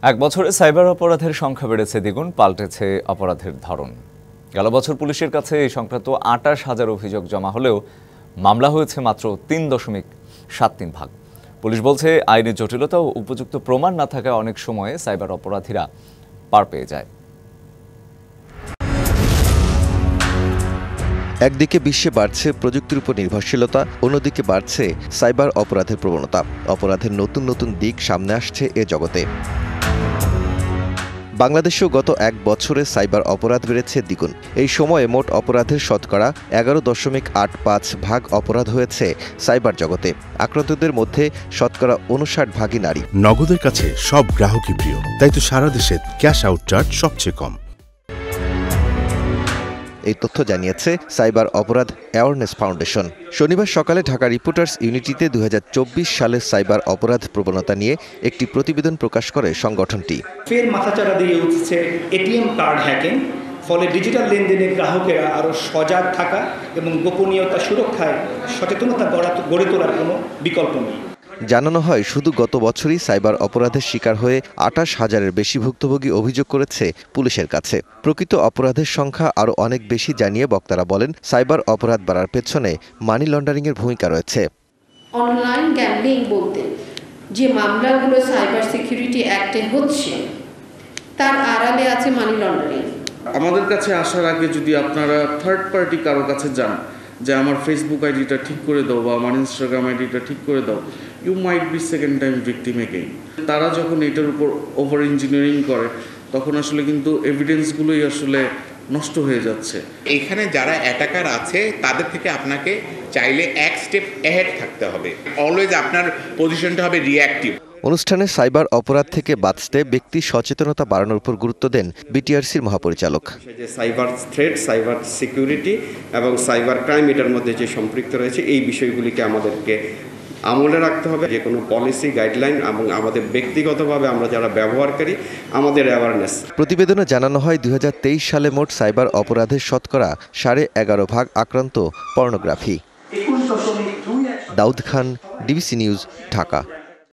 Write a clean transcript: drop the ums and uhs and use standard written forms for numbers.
এক বছরে সাইবার অপরাধের সংখ্যা বেড়েছে দ্বিগুণ, পাল্টেছে অপরাধের ধরন। গেল বছর পুলিশের কাছে এই সংক্রান্ত ২৮,০০০ অভিযোগ জমা হলেও মামলা হয়েছে মাত্র ৩.৭৩ পুলিশ বলছে আইনের জটিলতা ও উপযুক্ত প্রমাণ না থাকায় অনেক সময়ে সাইবার অপরাধীরা পার পেয়ে যায়। একদিকে বিশ্বে বাড়ছে প্রযুক্তির উপর নির্ভরশীলতা, অন্যদিকে বাড়ছে সাইবার অপরাধের প্রবণতা। অপরাধের নতুন নতুন দিক সামনে আসছে এ জগতে। বাংলাদেশেও গত এক বছরে সাইবার অপরাধ বেড়েছে দ্বিগুণ। এই সময়ে মোট অপরাধের শতকরা ১১.৮৫ অপরাধ হয়েছে সাইবার জগতে। আক্রান্তদের মধ্যে শতকরা ৫৯ নারী। নগদের কাছে সব গ্রাহকই প্রিয়, তাই তো সারা দেশে ক্যাশ আউট চার্জ সবচেয়ে কম। এই তথ্য জানিয়েছে সাইবার অপরাধ অ্যাওয়ারনেস ফাউন্ডেশন। শনিবার সকালে ঢাকা রিপোর্টার্স ইউনিটিতে ২০২৪ সালের সাইবার অপরাধ প্রবণতা নিয়ে একটি প্রতিবেদন প্রকাশ করে সংগঠনটি। ফের মাথাচাড়া দিয়ে উঠছে এটিএম কার্ড হ্যাকিং, ফলে ডিজিটাল লেনদেনে গ্রাহকেরা আরও সজাগ থাকা এবং গোপনীয়তা সুরক্ষায় সচেতনতা গড়ে তোলার কোনো বিকল্প নেই। জানানো হয়, শুধু গত বছরই সাইবার অপরাধের শিকার হয়ে ২৮,০০০-এর বেশি ভুক্তভোগী অভিযোগ করেছে পুলিশের কাছে। প্রকৃত অপরাধের সংখ্যা আরও অনেক বেশি জানিয়ে বক্তারা বলেন, সাইবার অপরাধ বাড়ার পেছনে মানি লন্ডারিংয়ের ভূমিকা রয়েছে। অনলাইন গ্যাম্বলিং বলতে যে মামলাগুলো সাইবার সিকিউরিটি অ্যাক্টে হচ্ছে, তার আড়ালে আছে মানি লন্ডারিং। আমাদের কাছে আসার আগে যদি আপনারা থার্ড পার্টি কারো কাছে যান যে আমার ফেসবুক আইডিটা ঠিক করে দাও বা আমার ইনস্টাগ্রাম আইডিটা ঠিক করে দাও, you might be second time victim again. তারা যখন এটার উপর ওভার ইঞ্জিনিয়ারিং করে, তখন আসলে কিন্তু এভিডেন্সগুলোই আসলে নষ্ট হয়ে যাচ্ছে। এখানে যারা অ্যাটাকার আছে তাদের থেকে আপনাকে চাইলে এক স্টেপ অ্যাহেড থাকতে হবে। অলওয়েজ আপনার পজিশনটা হবে রিঅ্যাক্টিভ। অনুষ্ঠানে সাইবার অপরাধ থেকে বাঁচতে ব্যক্তি সচেতনতা বাড়ানোর উপর গুরুত্ব দেন বিটিআরসির মহাপরিচালক। সাইবার থ্রেট, সাইবার সিকিউরিটি এবং সাইবার ক্রাইম এটার মধ্যে যে সম্পৃক্ত রয়েছে, এই বিষয়গুলিকে আমাদেরকে আমলে রাখতে হবে। যে কোনো পলিসি গাইডলাইন এবং আমাদের ব্যক্তিগতভাবে আমরা যারা ব্যবহারকারী, আমাদের অ্যাওয়ারনেস। প্রতিবেদনে জানানো হয়, ২০২৩ সালে মোট সাইবার অপরাধের শতকরা ১১.৫ আক্রান্ত pornography. Daud Khan, DBC news, Dhaka.